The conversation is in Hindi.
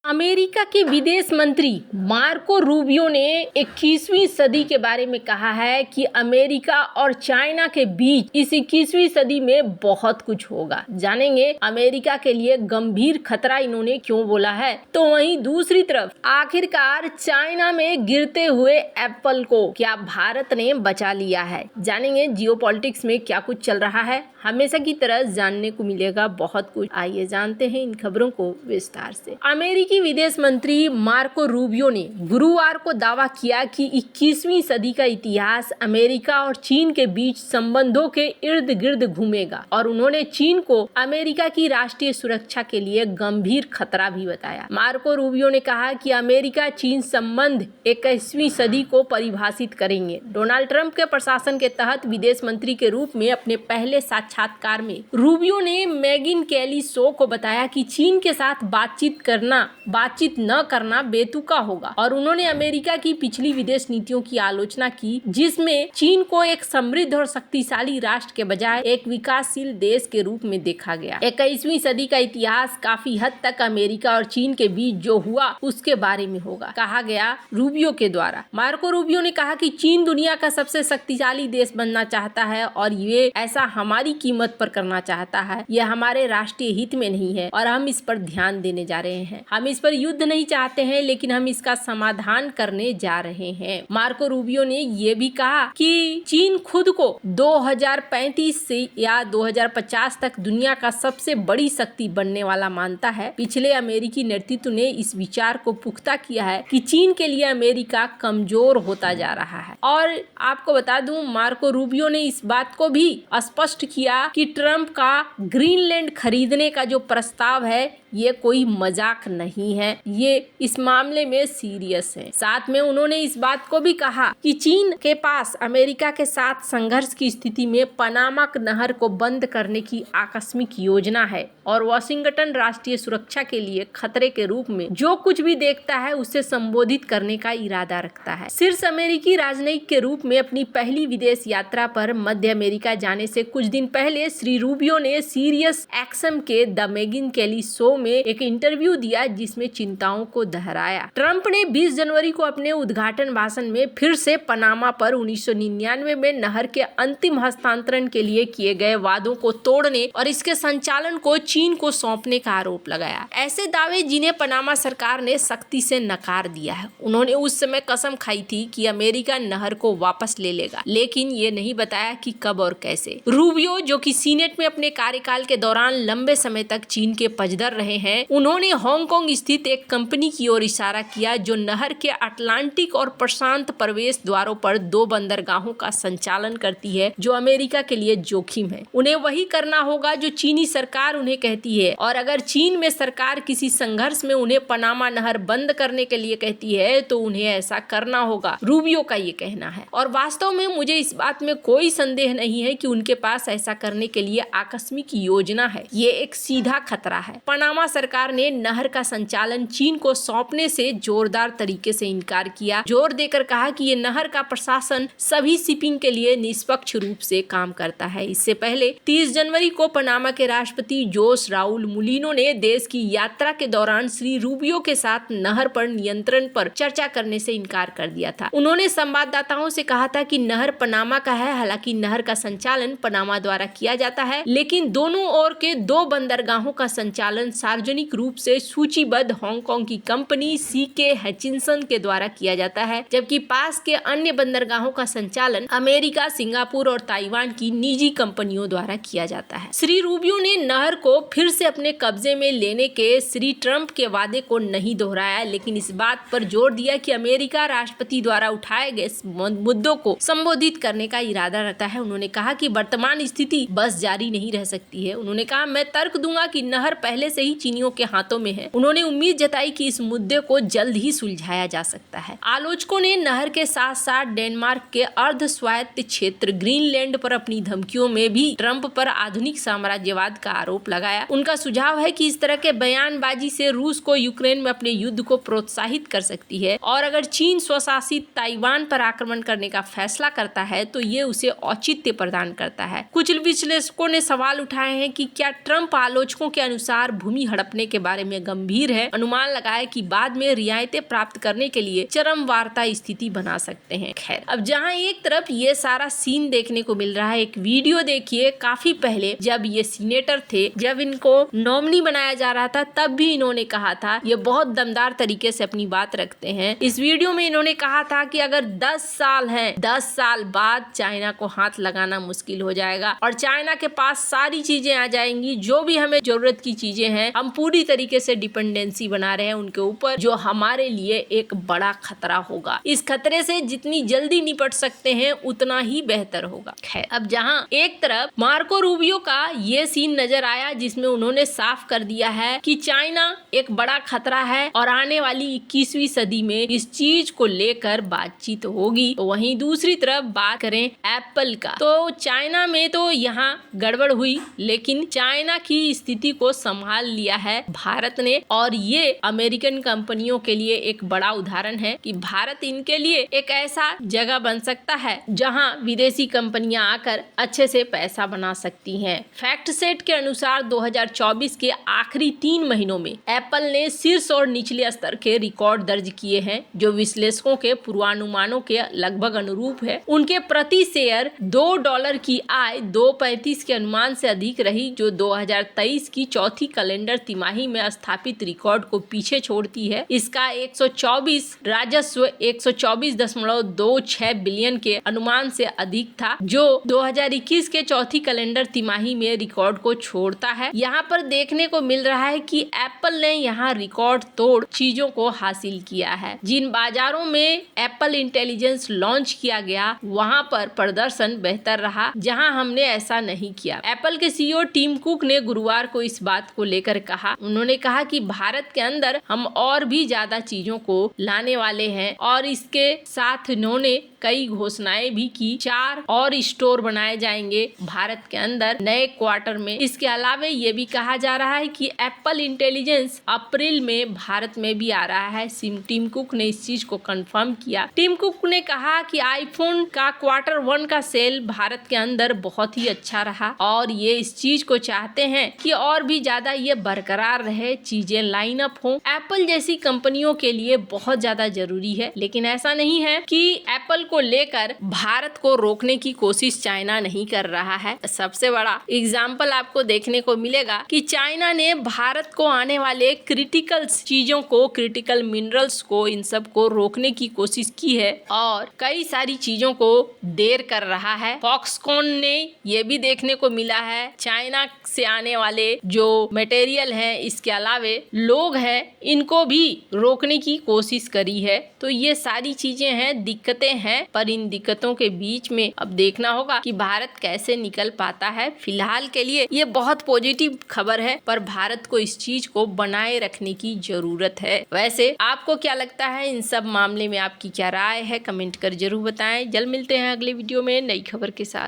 अमेरिका के विदेश मंत्री मार्को रूबियो ने 21वीं सदी के बारे में कहा है कि अमेरिका और चाइना के बीच इस 21वीं सदी में बहुत कुछ होगा। जानेंगे अमेरिका के लिए गंभीर खतरा इन्होंने क्यों बोला है। तो वहीं दूसरी तरफ आखिरकार चाइना में गिरते हुए एप्पल को क्या भारत ने बचा लिया है। जानेंगे जियोपॉलिटिक्स में क्या कुछ चल रहा है। हमेशा की तरह जानने को मिलेगा बहुत कुछ। आइए जानते हैं इन खबरों को विस्तार से। अमेरिकी विदेश मंत्री मार्को रूबियो ने गुरुवार को दावा किया कि 21वीं सदी का इतिहास अमेरिका और चीन के बीच संबंधों के इर्द गिर्द घूमेगा और उन्होंने चीन को अमेरिका की राष्ट्रीय सुरक्षा के लिए गंभीर खतरा भी बताया। मार्को रूबियो ने कहा कि अमेरिका चीन संबंध 21वीं सदी को परिभाषित करेंगे। डोनाल्ड ट्रंप के प्रशासन के तहत विदेश मंत्री के रूप में अपने पहले साक्षात्कार में रूबियो ने मेगिन कैली शो को बताया कि चीन के साथ बातचीत न करना बेतुका होगा और उन्होंने अमेरिका की पिछली विदेश नीतियों की आलोचना की, जिसमें चीन को एक समृद्ध और शक्तिशाली राष्ट्र के बजाय एक विकासशील देश के रूप में देखा गया। 21वीं सदी का इतिहास काफी हद तक अमेरिका और चीन के बीच जो हुआ उसके बारे में होगा, कहा गया रूबियो के द्वारा। मार्को रूबियो ने कहा कि चीन दुनिया का सबसे शक्तिशाली देश बनना चाहता है और ये ऐसा हमारी कीमत पर करना चाहता है। यह हमारे राष्ट्रीय हित में नहीं है और हम इस पर ध्यान देने जा रहे हैं। हम इस पर युद्ध नहीं चाहते हैं, लेकिन हम इसका समाधान करने जा रहे हैं। मार्को रूबियो ने यह भी कहा कि चीन खुद को 2035 से या 2050 तक दुनिया का सबसे बड़ी शक्ति बनने वाला मानता है। पिछले अमेरिकी नेतृत्व ने इस विचार को पुख्ता किया है कि चीन के लिए अमेरिका कमजोर होता जा रहा है। और आपको बता दूं, मार्को रूबियो ने इस बात को भी स्पष्ट किया कि ट्रंप का ग्रीनलैंड खरीदने का जो प्रस्ताव है ये कोई मजाक नहीं है, ये इस मामले में सीरियस है। साथ में उन्होंने इस बात को भी कहा कि चीन के पास अमेरिका के साथ संघर्ष की स्थिति में पनामा नहर को बंद करने की आकस्मिक योजना है और वाशिंगटन राष्ट्रीय सुरक्षा के लिए खतरे के रूप में जो कुछ भी देखता है उसे संबोधित करने का इरादा रखता है। शीर्ष अमेरिकी राजनयिक के रूप में अपनी पहली विदेश यात्रा पर मध्य अमेरिका जाने से कुछ दिन पहले श्री रूबियो ने सीरियस एक्शन के द मेगिन कैली शो में एक इंटरव्यू दिया, जिसमें चिंताओं को दोहराया। ट्रंप ने 20 जनवरी को अपने उद्घाटन भाषण में फिर से पनामा पर 1999 में नहर के अंतिम हस्तांतरण के लिए किए गए वादों को तोड़ने और इसके संचालन को चीन को सौंपने का आरोप लगाया। ऐसे दावे जिन्हें पनामा सरकार ने सख्ती से नकार दिया है। उन्होंने उस समय कसम खाई थी कि अमेरिका नहर को वापस ले लेगा, लेकिन ये नहीं बताया कि कब और कैसे। रूबियो, जो कि सीनेट में अपने कार्यकाल के दौरान लंबे समय तक चीन के पजदर रहे हैं, उन्होंने हांगकांग स्थित एक कंपनी की ओर इशारा किया जो नहर के अटलांटिक और प्रशांत प्रवेश द्वारों पर 2 बंदरगाहों का संचालन करती है जो अमेरिका के लिए जोखिम है। उन्हें वही करना होगा जो चीनी सरकार उन्हें कहती है, और अगर चीन में सरकार किसी संघर्ष में उन्हें पनामा नहर बंद करने के लिए कहती है तो उन्हें ऐसा करना होगा, रूबियो का ये कहना है। और वास्तव में मुझे इस बात में कोई संदेह नहीं है कि उनके पास ऐसा करने के लिए आकस्मिक योजना है। ये एक सीधा खतरा है। पनामा सरकार ने नहर का संचालन चीन को सौंपने से जोरदार तरीके से इनकार किया, जोर देकर कहा कि ये नहर का प्रशासन सभी शिपिंग के लिए निष्पक्ष रूप से काम करता है। इससे पहले 30 जनवरी को पनामा के राष्ट्रपति जोस राउल मुलिनो ने देश की यात्रा के दौरान श्री रूबियो के साथ नहर पर नियंत्रण पर चर्चा करने से इनकार कर दिया था। उन्होंने संवाददाताओं से कहा था कि नहर पनामा का है। हालांकि नहर का संचालन पनामा द्वारा किया जाता है, लेकिन दोनों ओर के 2 बंदरगाहों का संचालन सार्वजनिक रूप से सूचीबद्ध हांगकांग की कंपनी सीके हचिंसन के द्वारा किया जाता है, जबकि पास के अन्य बंदरगाहों का संचालन अमेरिका, सिंगापुर और ताइवान की निजी कंपनियों द्वारा किया जाता है। श्री रूबियो ने नहर को फिर से अपने कब्जे में लेने के श्री ट्रंप के वादे को नहीं दोहराया, लेकिन इस बात पर जोर दिया कि अमेरिका राष्ट्रपति द्वारा उठाए गए मुद्दों को संबोधित करने का इरादा रहता है। उन्होंने कहा कि वर्तमान स्थिति बस जारी नहीं रह सकती है। उन्होंने कहा, मैं तर्क दूंगा कि नहर पहले से ही चीनियों के हाथों में है। उन्होंने उम्मीद जताई कि इस मुद्दे को जल्द ही सुलझाया जा सकता है। आलोचकों ने नहर के साथ साथ डेनमार्क के अर्ध स्वायत्त क्षेत्र ग्रीनलैंड पर अपनी धमकियों में भी ट्रंप पर आधुनिक साम्राज्यवाद का आरोप लगाया। उनका सुझाव है कि इस तरह के बयानबाजी से रूस को यूक्रेन में अपने युद्ध को प्रोत्साहित कर सकती है, और अगर चीन स्वशासित ताइवान पर आक्रमण करने का फैसला करता है तो ये उसे औचित्य प्रदान करता है। कुछ विश्लेषकों ने सवाल उठाए हैं कि क्या ट्रंप आलोचकों के अनुसार भूमि हड़पने के बारे में गंभीर है अनुमान लगाया कि बाद में रियायतें प्राप्त करने के लिए चरम वार्ता स्थिति बना सकते हैं। खैर, अब जहां एक तरफ ये सारा सीन देखने को मिल रहा है, एक वीडियो देखिए काफी पहले जब ये सीनेटर थे, जब इनको नॉमिनी बनाया जा रहा था, तब भी इन्होंने कहा था, ये बहुत दमदार तरीके से अपनी बात रखते हैं। इस वीडियो में इन्होंने कहा था कि अगर 10 साल है, 10 साल बाद चाइना को हाथ लगाना मुश्किल हो जाएगा और चाइना के पास सारी चीजें आ जाएंगी, जो भी हमें जरूरत की चीजें हैं, हम पूरी तरीके से डिपेंडेंसी बना रहे हैं उनके ऊपर, जो हमारे लिए एक बड़ा खतरा होगा। इस खतरे से जितनी जल्दी निपट सकते हैं उतना ही बेहतर होगा। खैर, अब जहां एक तरफ मार्को रूबियो का ये सीन नजर आया जिसमें उन्होंने साफ कर दिया है कि चाइना एक बड़ा खतरा है और आने वाली 21वीं सदी में इस चीज को लेकर बातचीत होगी, तो वहीं दूसरी तरफ बात करें एप्पल का, तो चाइना में तो यहाँ गड़बड़ हुई, लेकिन चाइना की स्थिति को संभाल लिया है भारत ने, और ये अमेरिकन कंपनियों के लिए एक बड़ा उदाहरण है कि भारत इनके लिए एक ऐसा जगह बन सकता है जहां विदेशी कंपनियां आकर अच्छे से पैसा बना सकती हैं। फैक्ट सेट के अनुसार 2024 के आखिरी 3 महीनों में एप्पल ने शीर्ष और निचले स्तर के रिकॉर्ड दर्ज किए हैं, जो विश्लेषकों के पूर्वानुमानों के लगभग अनुरूप है। उनके प्रति शेयर $2 की आय 2.35 के अनुमान से अधिक रही, जो 2023 की चौथी कैलेंडर तिमाही में स्थापित रिकॉर्ड को पीछे छोड़ती है। इसका 124 राजस्व 124.26 बिलियन के अनुमान से अधिक था, जो 2021 के चौथी कैलेंडर तिमाही में रिकॉर्ड को छोड़ता है। यहाँ पर देखने को मिल रहा है कि एप्पल ने यहाँ रिकॉर्ड तोड़ चीजों को हासिल किया है। जिन बाजारों में एप्पल इंटेलिजेंस लॉन्च किया गया वहाँ पर प्रदर्शन बेहतर रहा, जहाँ हमने ऐसा नहीं किया। एप्पल के सीईओ टिम कुक ने गुरुवार को इस बात को लेकर कहा, उन्होंने कहा कि भारत के अंदर हम और भी ज्यादा चीजों को लाने वाले हैं और इसके साथ इन्होंने कई घोषणाएं भी की। 4 और स्टोर बनाए जाएंगे भारत के अंदर नए क्वार्टर में। इसके अलावा ये भी कहा जा रहा है कि एप्पल इंटेलिजेंस अप्रैल में भारत में भी आ रहा है। टिम कुक ने इस चीज को कंफर्म किया। टिम कुक ने कहा कि आईफोन का Q1 का सेल भारत के अंदर बहुत ही अच्छा रहा और ये इस चीज को चाहते हैं कि और भी ज्यादा ये बरकरार रहे, चीजें लाइन अप हो। एप्पल जैसी कंपनियों के लिए बहुत ज्यादा जरूरी है, लेकिन ऐसा नहीं है कि एप्पल को लेकर भारत को रोकने की कोशिश चाइना नहीं कर रहा है। सबसे बड़ा एग्जाम्पल आपको देखने को मिलेगा कि चाइना ने भारत को आने वाले क्रिटिकल चीजों को, क्रिटिकल मिनरल्स को, इन सब को रोकने की कोशिश की है और कई सारी चीजों को देर कर रहा है। फॉक्सकॉन ने ये भी देखने को मिला है, चाइना से आने वाले जो मटेरियल है, इसके अलावे लोग हैं, इनको भी रोकने की कोशिश करी है। तो ये सारी चीजें हैं, दिक्कतें हैं, पर इन दिक्कतों के बीच में अब देखना होगा कि भारत कैसे निकल पाता है। फिलहाल के लिए ये बहुत पॉजिटिव खबर है, पर भारत को इस चीज को बनाए रखने की जरूरत है। वैसे आपको क्या लगता है, इन सब मामले में आपकी क्या राय है, कमेंट कर जरूर बताएं। जल्द मिलते हैं अगले वीडियो में नई खबर के साथ।